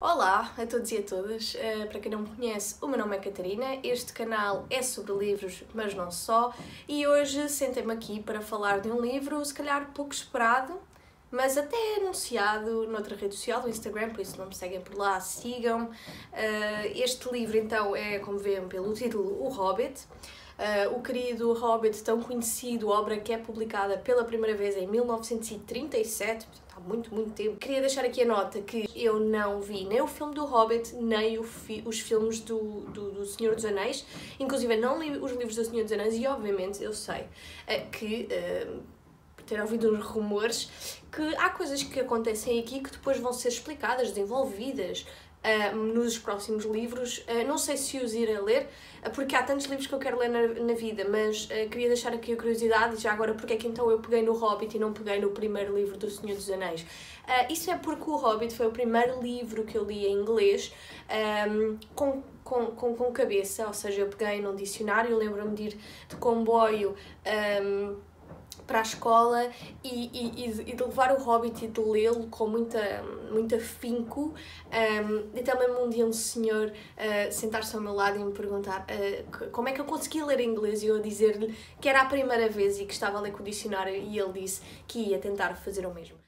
Olá a todos e a todas, para quem não me conhece, o meu nome é Catarina, este canal é sobre livros, mas não só, e hoje sentei-me aqui para falar de um livro, se calhar pouco esperado, mas até anunciado noutra rede social, do Instagram, por isso não me seguem por lá, sigam-me. Este livro então é, como veem pelo título, O Hobbit. O querido Hobbit, tão conhecido, obra que é publicada pela primeira vez em 1937, há muito tempo. Queria deixar aqui a nota que eu não vi nem o filme do Hobbit, nem os filmes do Senhor dos Anéis, inclusive não li os livros do Senhor dos Anéis e obviamente eu sei que... ter ouvido uns rumores que há coisas que acontecem aqui que depois vão ser explicadas, desenvolvidas nos próximos livros. Não sei se os irei ler, porque há tantos livros que eu quero ler na vida, mas queria deixar aqui a curiosidade, e já agora porque é que então eu peguei no Hobbit e não peguei no primeiro livro do Senhor dos Anéis. Isso é porque o Hobbit foi o primeiro livro que eu li em inglês, com cabeça, ou seja, eu peguei num dicionário, lembro-me de ir de comboio para a escola e de levar o Hobbit e de lê-lo com muito afinco. E também um dia um senhor sentar-se ao meu lado e me perguntar como é que eu conseguia ler inglês, e eu a dizer-lhe que era a primeira vez e que estava a ler com o dicionário, e ele disse que ia tentar fazer o mesmo.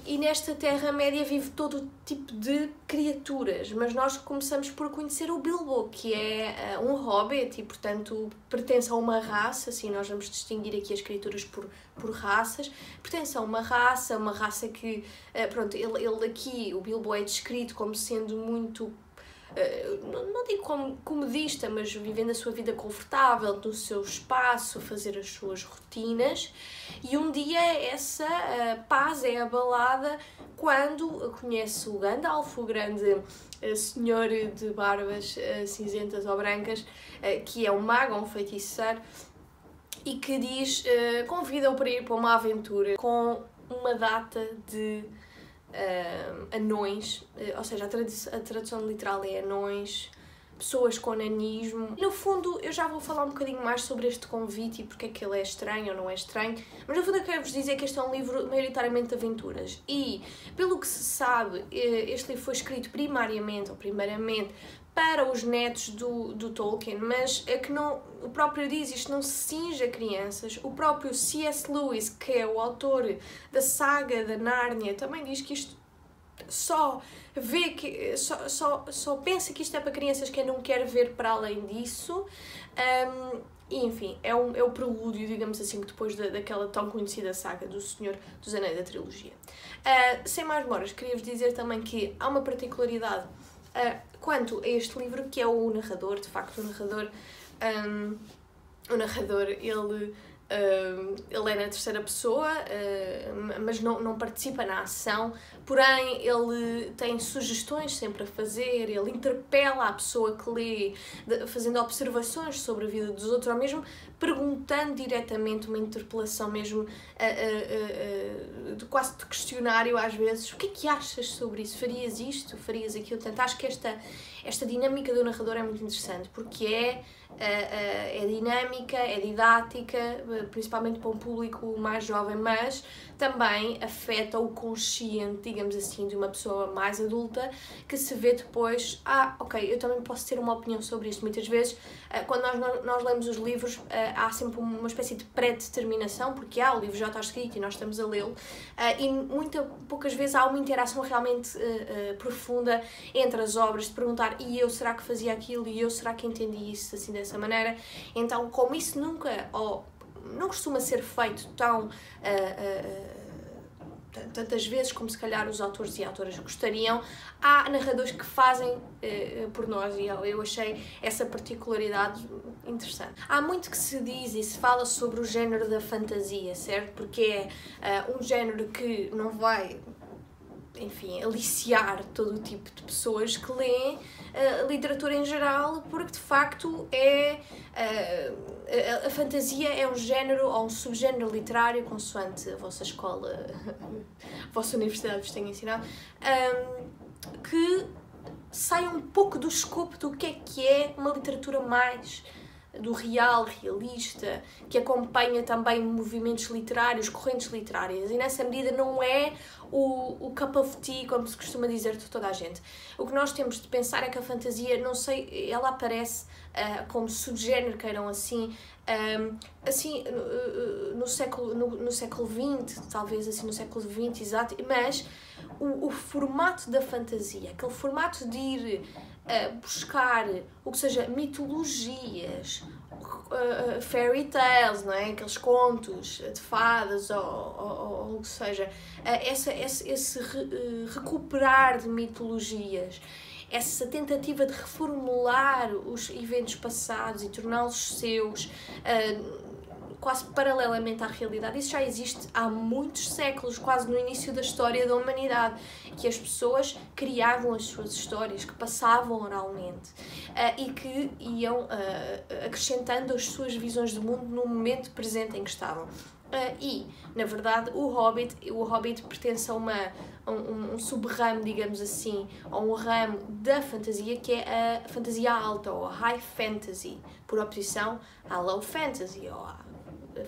E nesta Terra-média vive todo o tipo de criaturas, mas nós começamos por conhecer o Bilbo, que é um hobbit e, portanto, pertence a uma raça, assim nós vamos distinguir aqui as criaturas por raças, pertence a uma raça que, pronto, ele aqui, o Bilbo é descrito como sendo muito... não digo como comodista, mas vivendo a sua vida confortável, no seu espaço, a fazer as suas rotinas, e um dia essa paz é abalada quando conhece o Gandalf, o grande senhor de barbas cinzentas ou brancas, que é um mago, um feiticeiro, e que diz, convida-o para ir para uma aventura com uma data de anões, ou seja, a tradução literal é anões, pessoas com nanismo. No fundo, eu já vou falar um bocadinho mais sobre este convite e porque é que ele é estranho ou não é estranho, mas no fundo eu quero vos dizer que este é um livro maioritariamente de aventuras e, pelo que se sabe, este livro foi escrito primariamente ou primeiramente para os netos do Tolkien, mas é que não, o próprio diz, isto não se cinge a crianças. O próprio C.S. Lewis, que é o autor da saga da Nárnia, também diz que isto só pensa que isto é para crianças, quem não quer ver para além disso. E, enfim, é o prelúdio, digamos assim, que depois daquela tão conhecida saga do Senhor dos Anéis, da trilogia. Sem mais demoras, queria-vos dizer também que há uma particularidade quanto a este livro, que é o narrador. De facto, o narrador ele é na terceira pessoa, mas não participa na ação, porém ele tem sugestões sempre a fazer, ele interpela a pessoa que lê, fazendo observações sobre a vida dos outros, ou mesmo perguntando diretamente, uma interpelação mesmo, quase de questionário às vezes: o que é que achas sobre isso? Farias isto? Farias aquilo? Portanto, acho que esta dinâmica do narrador é muito interessante, porque é dinâmica, é didática, principalmente para um público mais jovem, mas também afeta o consciente, digamos assim, de uma pessoa mais adulta, que se vê depois: ok, eu também posso ter uma opinião sobre isto. Muitas vezes, quando nós lemos os livros, há sempre uma espécie de pré-determinação, porque o livro já está escrito e nós estamos a lê-lo, e poucas vezes há uma interação realmente profunda entre as obras, de perguntar: e eu, será que fazia aquilo? E eu, será que entendi isso assim dessa maneira? Então, como isso nunca, ou não costuma ser feito tantas vezes como se calhar os autores e autoras gostariam, há narradores que fazem por nós, e eu achei essa particularidade interessante. Há muito que se diz e se fala sobre o género da fantasia, certo? Porque é um género que não vai, enfim, aliciar todo o tipo de pessoas que leem literatura em geral, porque de facto a fantasia é um género ou um subgénero literário, consoante a vossa escola, a vossa universidade vos tenha ensinado, que sai um pouco do escopo do que é uma literatura mais do real, realista, que acompanha também movimentos literários, correntes literárias, e nessa medida não é o cup of tea, como se costuma dizer de toda a gente. O que nós temos de pensar é que a fantasia, não sei, ela aparece como subgénero, queiram assim, no século XX, talvez assim no século XX, exato, mas o formato da fantasia, aquele formato de ir buscar o que seja mitologias, fairy tales, não é? Aqueles contos de fadas ou o que seja, esse recuperar de mitologias, essa tentativa de reformular os eventos passados e torná-los seus, quase paralelamente à realidade, isso já existe há muitos séculos, quase no início da história da humanidade, que as pessoas criavam as suas histórias, que passavam oralmente e que iam acrescentando as suas visões do mundo no momento presente em que estavam. E, na verdade, o Hobbit pertence a um sub-ramo, digamos assim, a um ramo da fantasia que é a fantasia alta, ou a high fantasy, por oposição à low fantasy, ou à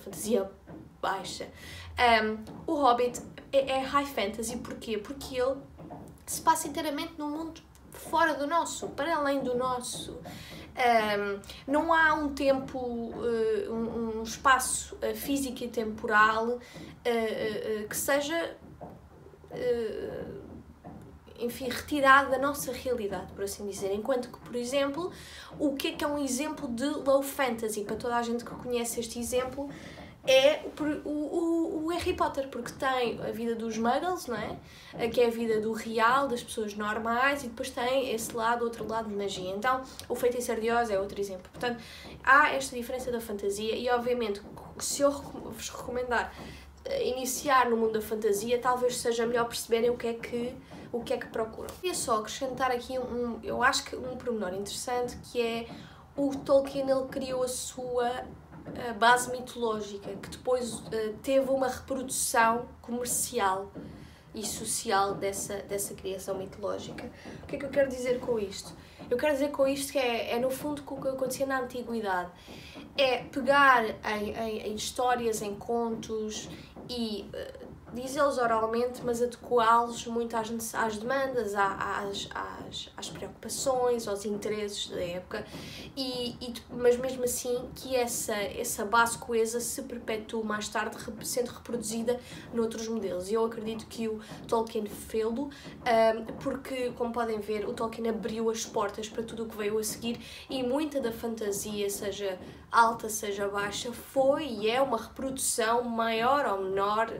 fantasia baixa. O Hobbit é high fantasy, porquê? Porque ele se passa inteiramente num mundo fora do nosso, para além do nosso. Não há um tempo, um espaço físico e temporal que seja, enfim, retirado da nossa realidade, por assim dizer. Enquanto que, por exemplo, o que é um exemplo de low fantasy? Para toda a gente que conhece este exemplo, é o Harry Potter, porque tem a vida dos muggles, não é? Que é a vida do real, das pessoas normais, e depois tem esse lado, outro lado de magia. Então, o Feiticeiro de Oz é outro exemplo. Portanto, há esta diferença da fantasia e, obviamente, se eu vos recomendar iniciar no mundo da fantasia, talvez seja melhor perceberem o que é que procuram. Queria só acrescentar aqui eu acho que um pormenor interessante, que é o Tolkien, ele criou a sua base mitológica, que depois teve uma reprodução comercial e social dessa criação mitológica. O que é que eu quero dizer com isto? Eu quero dizer com isto que é no fundo o que acontecia na antiguidade. É pegar em histórias, em contos e dizê-los oralmente, mas adequá-los muito às demandas, às preocupações, aos interesses da época, mas mesmo assim que essa base coesa se perpetue mais tarde, sendo reproduzida noutros modelos. E eu acredito que o Tolkien fê-lo, porque, como podem ver, o Tolkien abriu as portas para tudo o que veio a seguir, e muita da fantasia, seja alta, seja baixa, foi e é uma reprodução maior ou menor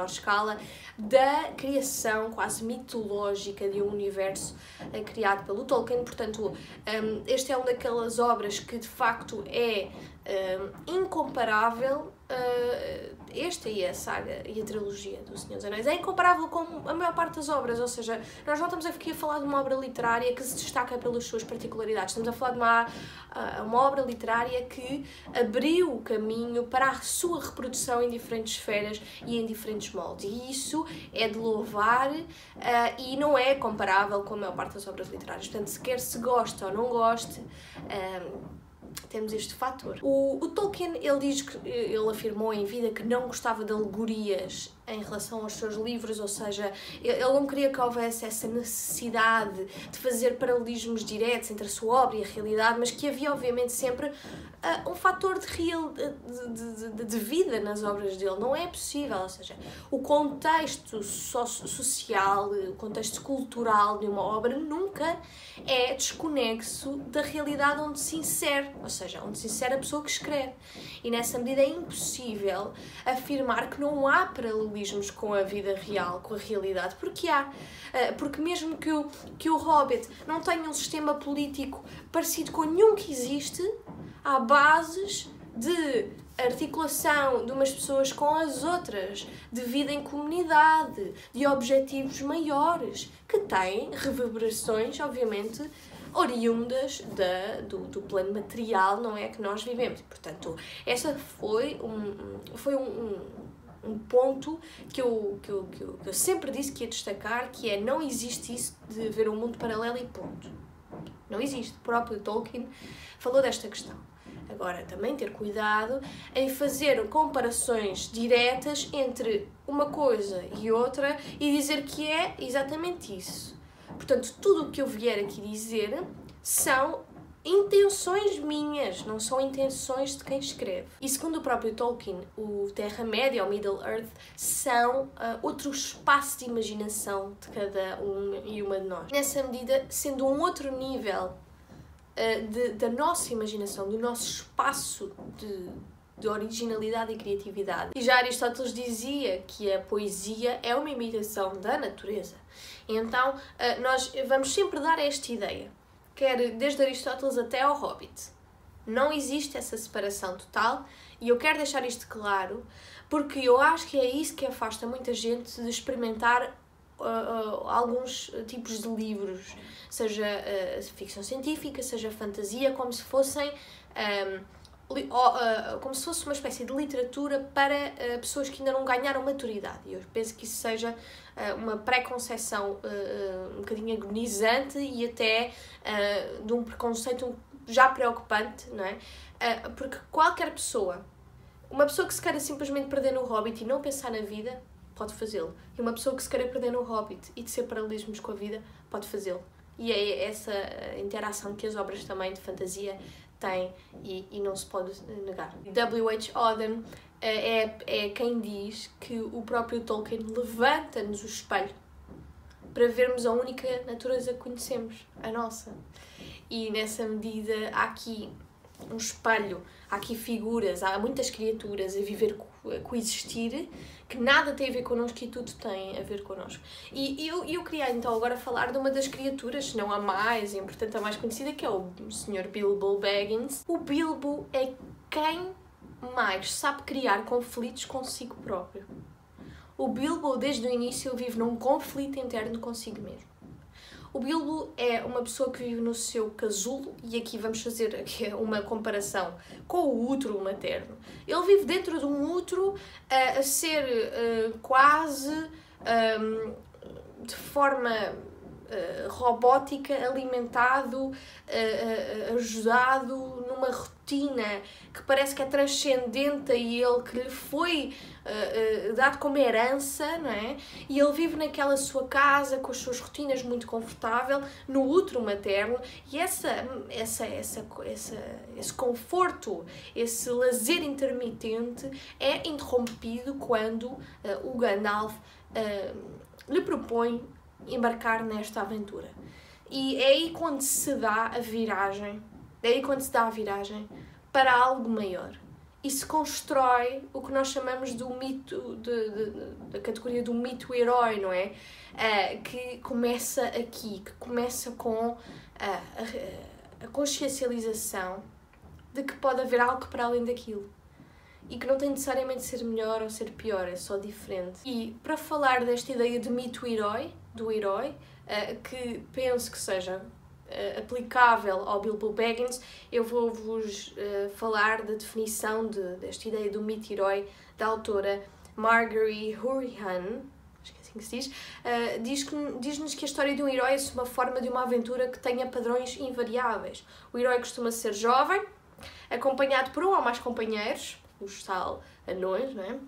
escala, da criação quase mitológica de um universo criado pelo Tolkien. Portanto, este é uma daquelas obras que de facto é incomparável. Esta e a saga e a trilogia do Senhor dos Anéis é incomparável com a maior parte das obras, ou seja, nós não estamos aqui a falar de uma obra literária que se destaca pelas suas particularidades, estamos a falar de uma obra literária que abriu o caminho para a sua reprodução em diferentes esferas e em diferentes moldes, e isso é de louvar e não é comparável com a maior parte das obras literárias. Portanto, quer se goste ou não goste, temos este fator. O Tolkien, ele afirmou em vida que não gostava de alegorias em relação aos seus livros, ou seja, ele não queria que houvesse essa necessidade de fazer paralelismos diretos entre a sua obra e a realidade, mas que havia obviamente sempre um fator de vida nas obras dele. Não é possível, ou seja, o contexto social, o contexto cultural de uma obra nunca é desconexo da realidade onde se insere, ou seja, onde se insere a pessoa que escreve. E nessa medida é impossível afirmar que não há paralelismos com a vida real, com a realidade, porque há. Porque mesmo que o Hobbit não tenha um sistema político parecido com nenhum que existe, há bases de articulação de umas pessoas com as outras, de vida em comunidade, de objetivos maiores, que têm reverberações, obviamente, oriundas do plano material, não é, que nós vivemos. Portanto, essa foi um ponto que eu sempre disse que ia destacar, que é: não existe isso de ver um mundo paralelo e ponto. Não existe. O próprio Tolkien falou desta questão. Agora, também ter cuidado em fazer comparações diretas entre uma coisa e outra e dizer que é exatamente isso. Portanto, tudo o que eu vier aqui dizer são intenções minhas, não são intenções de quem escreve. E segundo o próprio Tolkien, o Terra-média, ou Middle-earth, são outro espaço de imaginação de cada um e uma de nós. Nessa medida, sendo um outro nível da nossa imaginação, do nosso espaço de originalidade e criatividade. E já Aristóteles dizia que a poesia é uma imitação da natureza. Então, nós vamos sempre dar esta ideia, quer desde Aristóteles até ao Hobbit. Não existe essa separação total e eu quero deixar isto claro porque eu acho que é isso que afasta muita gente de experimentar alguns tipos de livros, seja ficção científica, seja fantasia, como se fossem como se fosse uma espécie de literatura para pessoas que ainda não ganharam maturidade. E eu penso que isso seja uma pré-conceção um bocadinho agonizante e até de um preconceito já preocupante, não é? Porque qualquer pessoa, uma pessoa que se queira simplesmente perder no Hobbit e não pensar na vida, pode fazê-lo. E uma pessoa que se queira perder no Hobbit e tecer paralelismos com a vida, pode fazê-lo. E é essa interação que as obras também de fantasia têm e não se pode negar. W.H. Auden é quem diz que o próprio Tolkien levanta-nos o espelho para vermos a única natureza que conhecemos, a nossa. E nessa medida há aqui um espelho, há aqui figuras, há muitas criaturas a viver, a coexistir, que nada tem a ver connosco e tudo tem a ver connosco. E eu queria então agora falar de uma das criaturas, se não a mais, e portanto a mais conhecida, que é o Sr. Bilbo Baggins. O Bilbo é quem mais sabe criar conflitos consigo próprio. O Bilbo, desde o início, vive num conflito interno consigo mesmo. O Bilbo é uma pessoa que vive no seu casulo, e aqui vamos fazer aqui uma comparação com o útero materno. Ele vive dentro de um útero a ser quase de forma robótica, alimentado, ajudado numa rotina que parece que é transcendente a ele, que lhe foi dado como herança, não é? E ele vive naquela sua casa com as suas rotinas muito confortável, no útero materno, e esse conforto, esse lazer intermitente é interrompido quando o Gandalf lhe propõe embarcar nesta aventura. E é aí quando se dá a viragem, para algo maior. E se constrói o que nós chamamos do mito, da categoria do mito-herói, não é? Que começa aqui, que começa com a consciencialização de que pode haver algo para além daquilo. E que não tem necessariamente de ser melhor ou ser pior, é só diferente. E para falar desta ideia de mito-herói, do herói, que penso que seja aplicável ao Bilbo Baggins, eu vou-vos falar da definição desta ideia do mito-herói da autora Marguerite Urwin, acho que é assim que se diz, diz-nos que a história de um herói é uma forma de uma aventura que tenha padrões invariáveis. O herói costuma ser jovem, acompanhado por um ou mais companheiros, os tal anões, não é?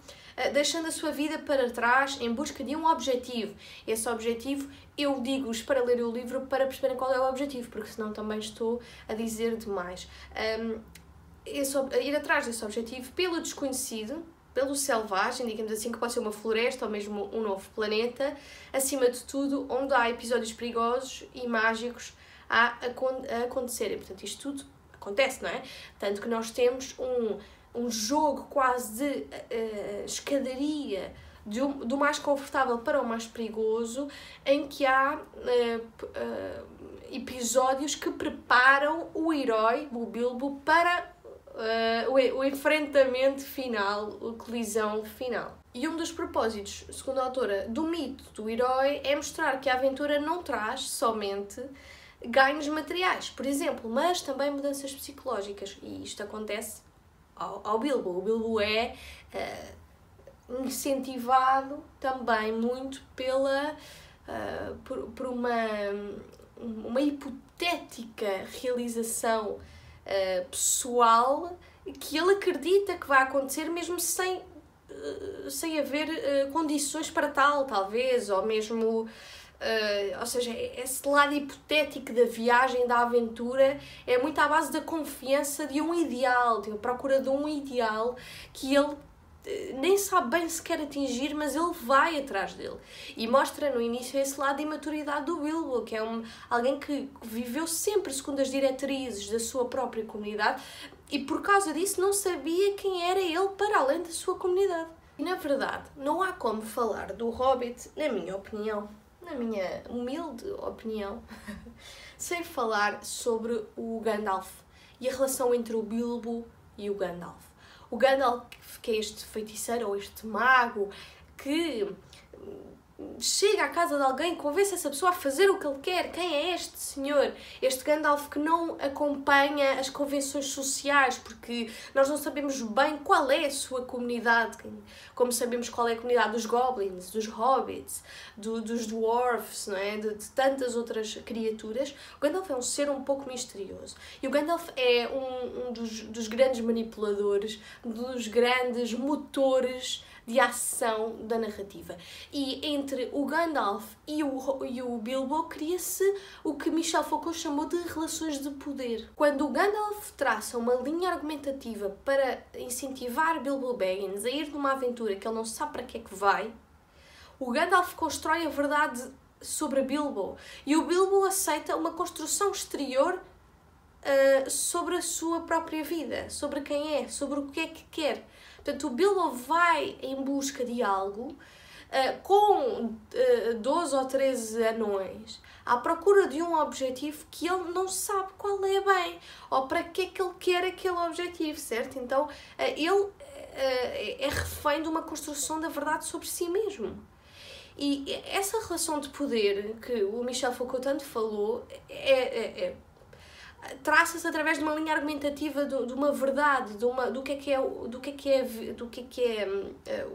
Deixando a sua vida para trás em busca de um objetivo. Esse objetivo, eu digo-vos para ler o livro para perceberem qual é o objetivo, porque senão também estou a dizer demais. Ir atrás desse objetivo pelo desconhecido, pelo selvagem, digamos assim, que pode ser uma floresta ou mesmo um novo planeta, acima de tudo, onde há episódios perigosos e mágicos a acontecerem. Portanto, isto tudo acontece, não é? Tanto que nós temos um jogo quase de escadaria do mais confortável para o mais perigoso, em que há episódios que preparam o herói, o Bilbo, para o enfrentamento final, a colisão final. E um dos propósitos, segundo a autora, do mito do herói é mostrar que a aventura não traz somente ganhos materiais, por exemplo, mas também mudanças psicológicas. E isto acontece ao Bilbo. O Bilbo é incentivado também muito por uma hipotética realização pessoal que ele acredita que vai acontecer mesmo sem haver condições para tal, talvez, ou mesmo... ou seja, esse lado hipotético da viagem, da aventura, é muito à base da confiança de um ideal, de a procura de um ideal que ele nem sabe bem se quer atingir, mas ele vai atrás dele. E mostra no início esse lado de imaturidade do Bilbo, que é alguém que viveu sempre segundo as diretrizes da sua própria comunidade e por causa disso não sabia quem era ele para além da sua comunidade. E na verdade, não há como falar do Hobbit, na minha opinião, na minha humilde opinião, sem falar sobre o Gandalf e a relação entre o Bilbo e o Gandalf. O Gandalf, que é este feiticeiro ou este mago que chega à casa de alguém, convence essa pessoa a fazer o que ele quer. Quem é este senhor? Este Gandalf que não acompanha as convenções sociais, porque nós não sabemos bem qual é a sua comunidade, como sabemos qual é a comunidade dos goblins, dos hobbits, dos dwarfs, não é? de tantas outras criaturas. O Gandalf é um ser um pouco misterioso. E o Gandalf é um dos grandes manipuladores, dos grandes motores de ação da narrativa. E entre o Gandalf e o Bilbo cria-se o que Michel Foucault chamou de relações de poder. Quando o Gandalf traça uma linha argumentativa para incentivar Bilbo Baggins a ir numa aventura que ele não sabe para que é que vai, o Gandalf constrói a verdade sobre Bilbo e o Bilbo aceita uma construção exterior sobre a sua própria vida, sobre quem é, sobre o que é que quer. Portanto, o Bilbo vai em busca de algo com 12 ou 13 anões à procura de um objetivo que ele não sabe qual é bem ou para que é que ele quer aquele objetivo, certo? Então, ele é refém de uma construção da verdade sobre si mesmo. E essa relação de poder que o Michel Foucault tanto falou traça-se através de uma linha argumentativa de uma verdade, do que é o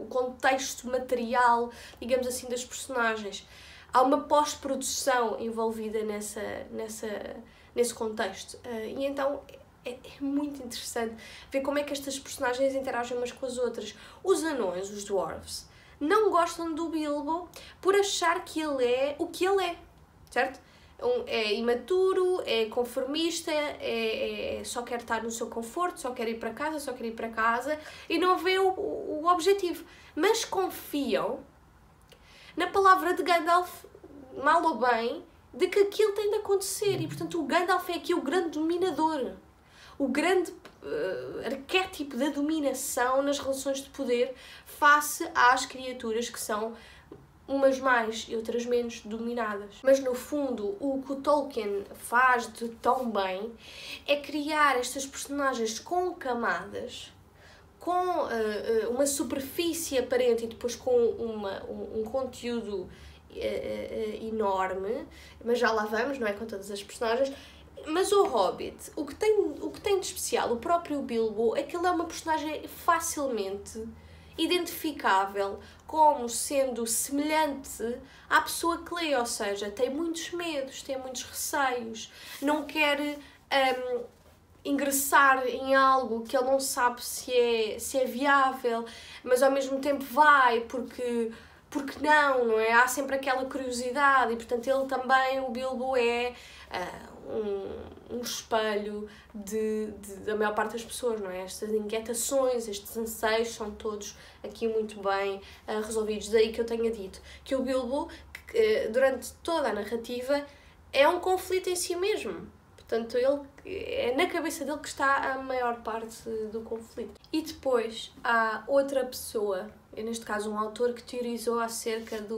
contexto material, digamos assim, das personagens. Há uma pós-produção envolvida nesse contexto. E então é muito interessante ver como é que estas personagens interagem umas com as outras. Os anões, os dwarves, não gostam do Bilbo por achar que ele é o que ele é, certo? É imaturo, é conformista, só quer estar no seu conforto, só quer ir para casa e não vê o objetivo. Mas confiam na palavra de Gandalf, mal ou bem, de que aquilo tem de acontecer. E, portanto, o Gandalf é aqui o grande dominador. O grande arquétipo da dominação nas relações de poder face às criaturas que são umas mais e outras menos dominadas. Mas no fundo, o que o Tolkien faz de tão bem é criar estas personagens com camadas, com uma superfície aparente e depois com um conteúdo enorme, mas já lá vamos, não é, com todas as personagens. Mas o Hobbit, o que tem de especial, o próprio Bilbo, é que ele é uma personagem facilmente identificável como sendo semelhante à pessoa que lê, ou seja, tem muitos medos, tem muitos receios, não quer ingressar em algo que ele não sabe se é viável, mas ao mesmo tempo vai porque não é? Há sempre aquela curiosidade e, portanto, ele também, o Bilbo, é um espelho da maior parte das pessoas, não é? Estas inquietações, estes anseios são todos aqui muito bem resolvidos. Daí que eu tenha dito que o Bilbo, durante toda a narrativa, é um conflito em si mesmo. Portanto, é na cabeça dele que está a maior parte do conflito. E depois há outra pessoa, neste caso um autor, que teorizou acerca de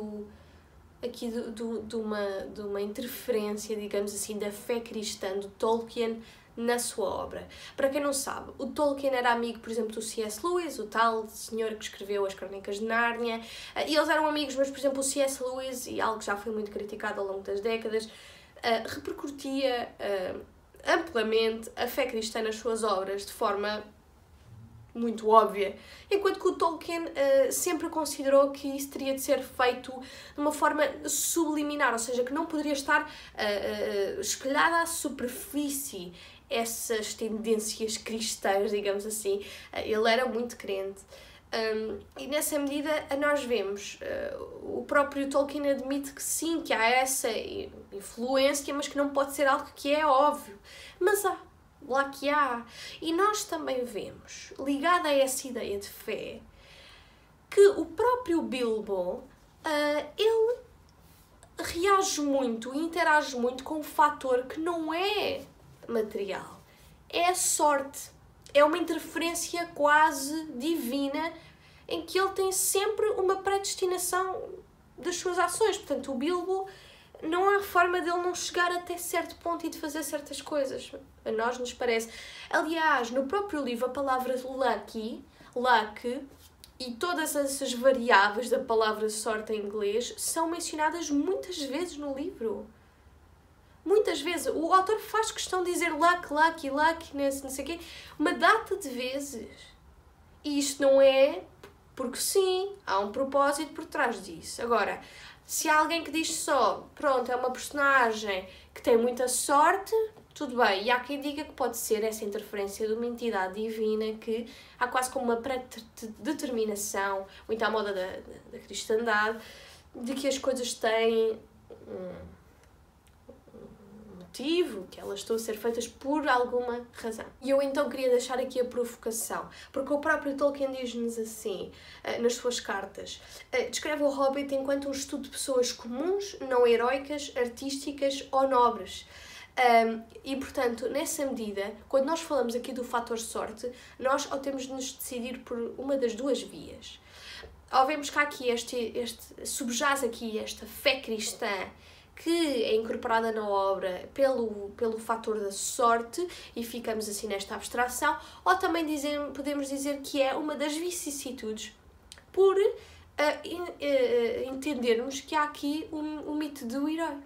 uma interferência, digamos assim, da fé cristã do Tolkien na sua obra. Para quem não sabe, o Tolkien era amigo, por exemplo, do C.S. Lewis, o tal senhor que escreveu as Crónicas de Nárnia, e eles eram amigos, mas, por exemplo, o C.S. Lewis, e algo que já foi muito criticado ao longo das décadas, repercutia amplamente a fé cristã nas suas obras de forma muito óbvia, enquanto que o Tolkien sempre considerou que isso teria de ser feito de uma forma subliminar, ou seja, que não poderia estar espelhada à superfície. essas tendências cristãs, digamos assim. Ele era muito crente. E nessa medida nós vemos, o próprio Tolkien admite que sim, que há essa influência, mas que não pode ser algo que é óbvio. Mas há, lá que há. E nós também vemos, ligado a essa ideia de fé, que o próprio Bilbo, ele reage muito e interage muito com um fator que não é material. É a sorte. É uma interferência quase divina em que ele tem sempre uma predestinação das suas ações. Portanto, o Bilbo, não há forma dele não chegar até certo ponto e de fazer certas coisas. A nós nos parece. Aliás, no próprio livro, a palavra luck e todas essas variáveis da palavra sorte em inglês são mencionadas muitas vezes no livro. Muitas vezes. O autor faz questão de dizer luck, não sei o quê, uma data de vezes. E isto não é porque sim, há um propósito por trás disso. Agora, se há alguém que diz só, pronto, é uma personagem que tem muita sorte, tudo bem. E há quem diga que pode ser essa interferência de uma entidade divina, que há quase como uma predeterminação, muito à moda da cristandade, de que as coisas têm motivo, que elas estão a ser feitas por alguma razão. E eu então queria deixar aqui a provocação, porque o próprio Tolkien diz-nos assim, nas suas cartas, descreve o Hobbit enquanto um estudo de pessoas comuns, não heroicas, artísticas ou nobres. E portanto, nessa medida, quando nós falamos aqui do fator sorte, nós ou temos de nos decidir por uma das duas vias. Ou vemos que há aqui subjaz aqui esta fé cristã que é incorporada na obra pelo fator da sorte e ficamos assim nesta abstração, ou também podemos dizer que é uma das vicissitudes por entendermos que há aqui um mito do herói.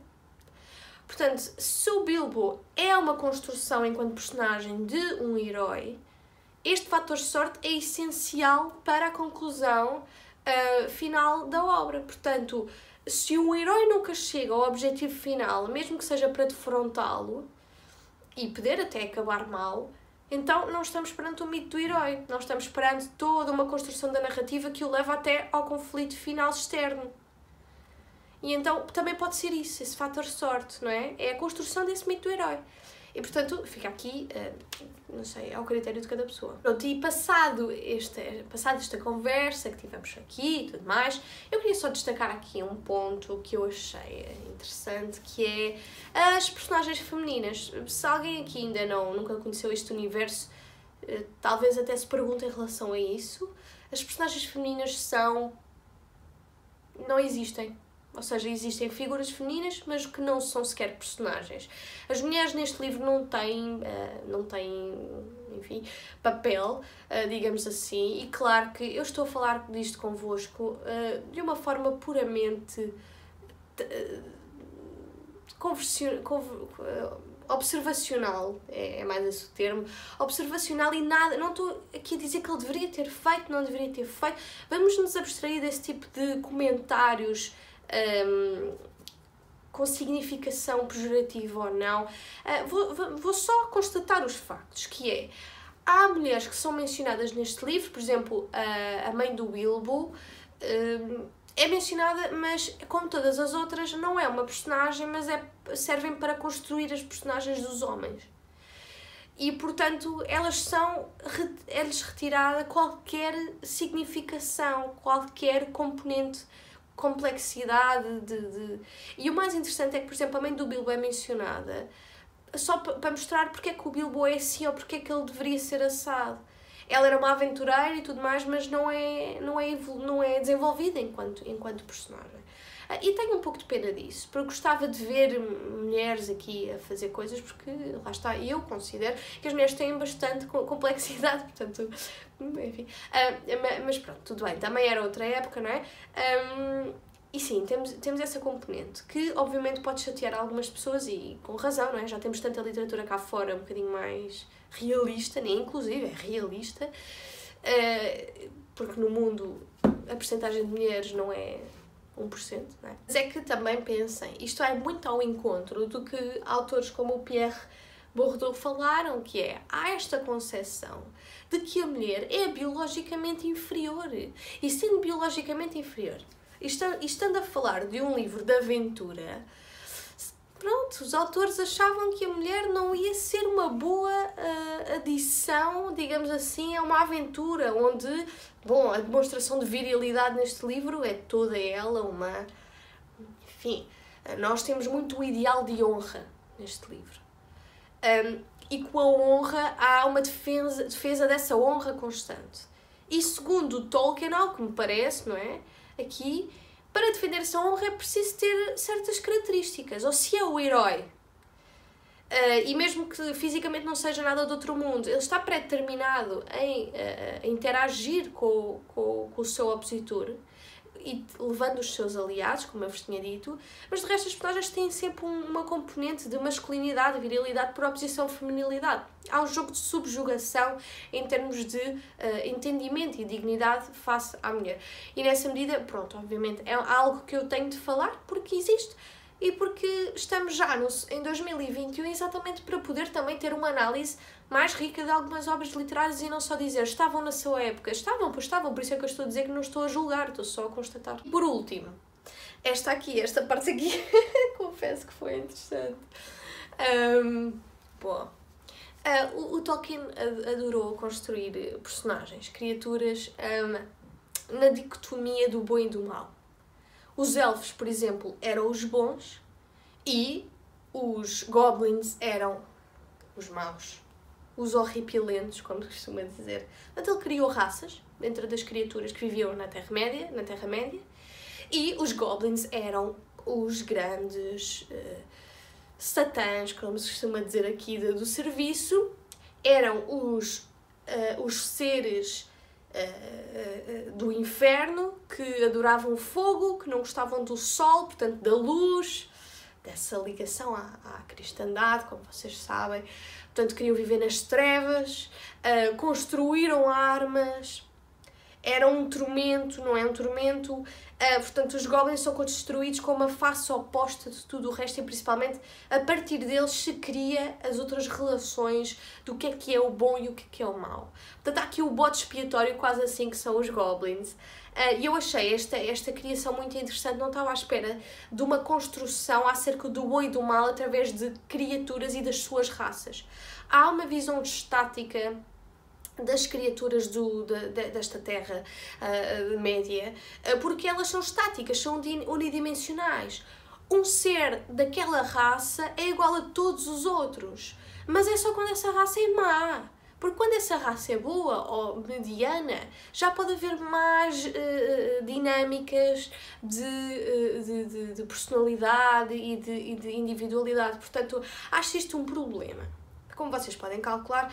Portanto, se o Bilbo é uma construção enquanto personagem de um herói, este fator sorte é essencial para a conclusão final da obra. Portanto, se um herói nunca chega ao objetivo final, mesmo que seja para defrontá-lo e poder até acabar mal, então não estamos perante o mito do herói, não estamos perante toda uma construção da narrativa que o leva até ao conflito final externo. E então também pode ser isso, esse fator sorte, não é? É a construção desse mito do herói. E portanto, fica aqui, não sei, ao critério de cada pessoa. Pronto, e passado esta conversa que tivemos aqui e tudo mais, eu queria só destacar aqui um ponto que eu achei interessante, que é as personagens femininas. Se alguém aqui ainda nunca conheceu este universo, talvez até se pergunte em relação a isso. As personagens femininas não existem. Ou seja, existem figuras femininas, mas que não são sequer personagens. As mulheres neste livro não têm enfim, papel, digamos assim, e claro que eu estou a falar disto convosco de uma forma puramente observacional, é mais esse o termo, observacional, e nada, não estou aqui a dizer que ele deveria ter feito, não deveria ter feito. Vamos nos abstrair desse tipo de comentários com significação pejorativa ou não. Vou só constatar os factos, que é, há mulheres que são mencionadas neste livro, por exemplo, a mãe do Bilbo é mencionada, mas como todas as outras não é uma personagem, mas servem para construir as personagens dos homens. E, portanto, é-lhes retirada qualquer significação, qualquer componente, complexidade E o mais interessante é que, por exemplo, a mãe do Bilbo é mencionada só para mostrar porque é que o Bilbo é assim ou porque é que ele deveria ser assado. Ela era uma aventureira e tudo mais, mas não é desenvolvida enquanto personagem. E tenho um pouco de pena disso, porque gostava de ver mulheres aqui a fazer coisas, porque, lá está, eu considero que as mulheres têm bastante complexidade, portanto, enfim. Mas pronto, tudo bem, também era outra época, não é? E sim, temos essa componente, que obviamente pode chatear algumas pessoas, e com razão, não é? Já temos tanta literatura cá fora, um bocadinho mais realista, nem inclusive, é realista, porque no mundo a percentagem de mulheres não é 1%, não é? Mas é que também pensem, isto é muito ao encontro do que autores como o Pierre Bourdieu falaram, que é, há esta concepção de que a mulher é biologicamente inferior. E sendo biologicamente inferior, e estando a falar de um livro de aventura, pronto, os autores achavam que a mulher não ia ser uma boa adição, digamos assim, a uma aventura, onde, bom, a demonstração de virilidade neste livro é toda ela uma... Enfim, nós temos muito o ideal de honra neste livro. E com a honra há uma defesa dessa honra constante. E segundo Tolkien, ao que me parece, não é? Aqui, para defender essa honra é preciso ter certas características. Ou se é o herói, e mesmo que fisicamente não seja nada do outro mundo, ele está pré-determinado em interagir com o seu opositor, e levando os seus aliados, como eu vos tinha dito, mas de resto as personagens têm sempre uma componente de masculinidade, virilidade por oposição à feminilidade. Há um jogo de subjugação em termos de entendimento e dignidade face à mulher. E nessa medida, pronto, obviamente é algo que eu tenho de falar porque existe e porque estamos já em 2021 exatamente para poder também ter uma análise mais rica de algumas obras literárias e não só dizer estavam na sua época. Estavam, pois estavam, por isso é que eu estou a dizer que não estou a julgar, estou só a constatar. Por último, esta parte aqui, confesso que foi interessante. O Tolkien adorou construir personagens, criaturas na dicotomia do bom e do mau. Os elfos, por exemplo, eram os bons e os goblins eram os maus. Os horripilentos, como se costuma dizer. Portanto, ele criou raças dentro das criaturas que viviam na Terra-média, e os goblins eram os grandes satãs, como se costuma dizer aqui, do serviço. Eram os seres do inferno, que adoravam o fogo, que não gostavam do sol, portanto da luz, dessa ligação à cristandade, como vocês sabem. Portanto, queriam viver nas trevas, construíram armas, era um tormento, não é um tormento. Portanto, os goblins são construídos com uma face oposta de tudo o resto e principalmente a partir deles se cria as outras relações do que é o bom e o que é o mau. Portanto, há aqui o bode expiatório quase assim que são os goblins. E eu achei esta criação muito interessante, não estava à espera de uma construção acerca do bom e do mal através de criaturas e das suas raças. Há uma visão estática das criaturas desta Terra-média, porque elas são estáticas, são unidimensionais. Um ser daquela raça é igual a todos os outros, mas é só quando essa raça é má. Porque quando essa raça é boa ou mediana, já pode haver mais dinâmicas de personalidade e de individualidade. Portanto, acho isto um problema. Como vocês podem calcular,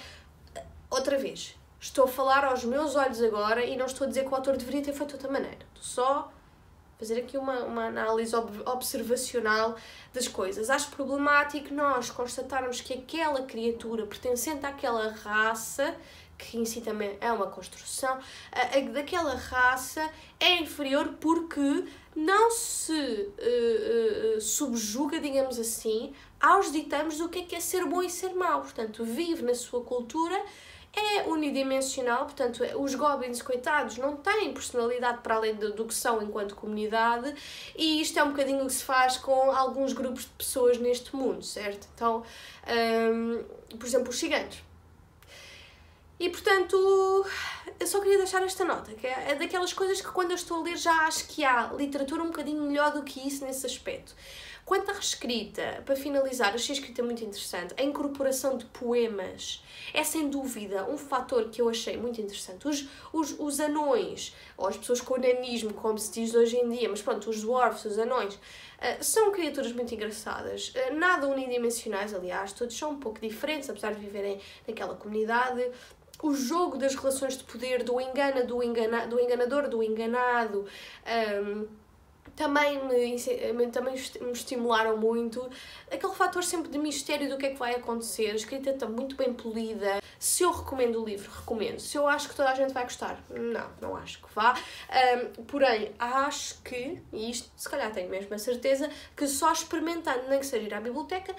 outra vez, estou a falar aos meus olhos agora e não estou a dizer que o autor deveria ter feito de outra maneira. Estou só fazer aqui uma análise observacional das coisas. Acho problemático nós constatarmos que aquela criatura pertencente àquela raça, que em si também é uma construção, daquela raça é inferior porque não se subjuga, digamos assim, aos ditames do que é ser bom e ser mau. Portanto, vive na sua cultura, é unidimensional, portanto, os goblins, coitados, não têm personalidade para além do que são enquanto comunidade, e isto é um bocadinho o que se faz com alguns grupos de pessoas neste mundo, certo? Então, por exemplo, os ciganos. E, portanto, eu só queria deixar esta nota, que é daquelas coisas que quando eu estou a ler já acho que há literatura um bocadinho melhor do que isso nesse aspecto. Quanto à escrita, para finalizar, achei a escrita muito interessante. A incorporação de poemas é sem dúvida um fator que eu achei muito interessante. Os anões, ou as pessoas com nanismo, como se diz hoje em dia, mas pronto, os dwarfs, os anões, são criaturas muito engraçadas, nada unidimensionais, aliás, todos são um pouco diferentes, apesar de viverem naquela comunidade. O jogo das relações de poder, do enganador, do enganado, também me estimularam muito. Aquele fator sempre de mistério do que é que vai acontecer. A escrita está muito bem polida. Se eu recomendo o livro, recomendo. Se eu acho que toda a gente vai gostar, não acho que vá. Porém, acho que, e isto se calhar tenho mesmo a certeza, que só experimentando, nem que seja ir à biblioteca,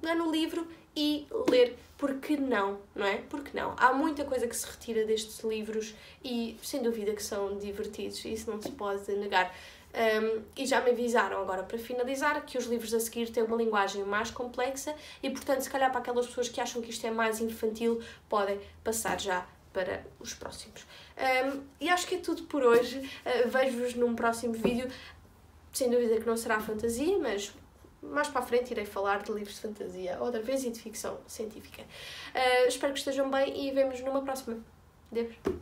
pegar no livro e ler. Porque não, não é? Porque não? Há muita coisa que se retira destes livros e, sem dúvida, que são divertidos. Isso não se pode negar. E já me avisaram agora, para finalizar, que os livros a seguir têm uma linguagem mais complexa e, portanto, se calhar para aquelas pessoas que acham que isto é mais infantil, podem passar já para os próximos. E acho que é tudo por hoje. Vejo-vos num próximo vídeo. Sem dúvida que não será fantasia, mas mais para a frente irei falar de livros de fantasia outra vez e de ficção científica. Espero que estejam bem e vemo-nos numa próxima. Adeus.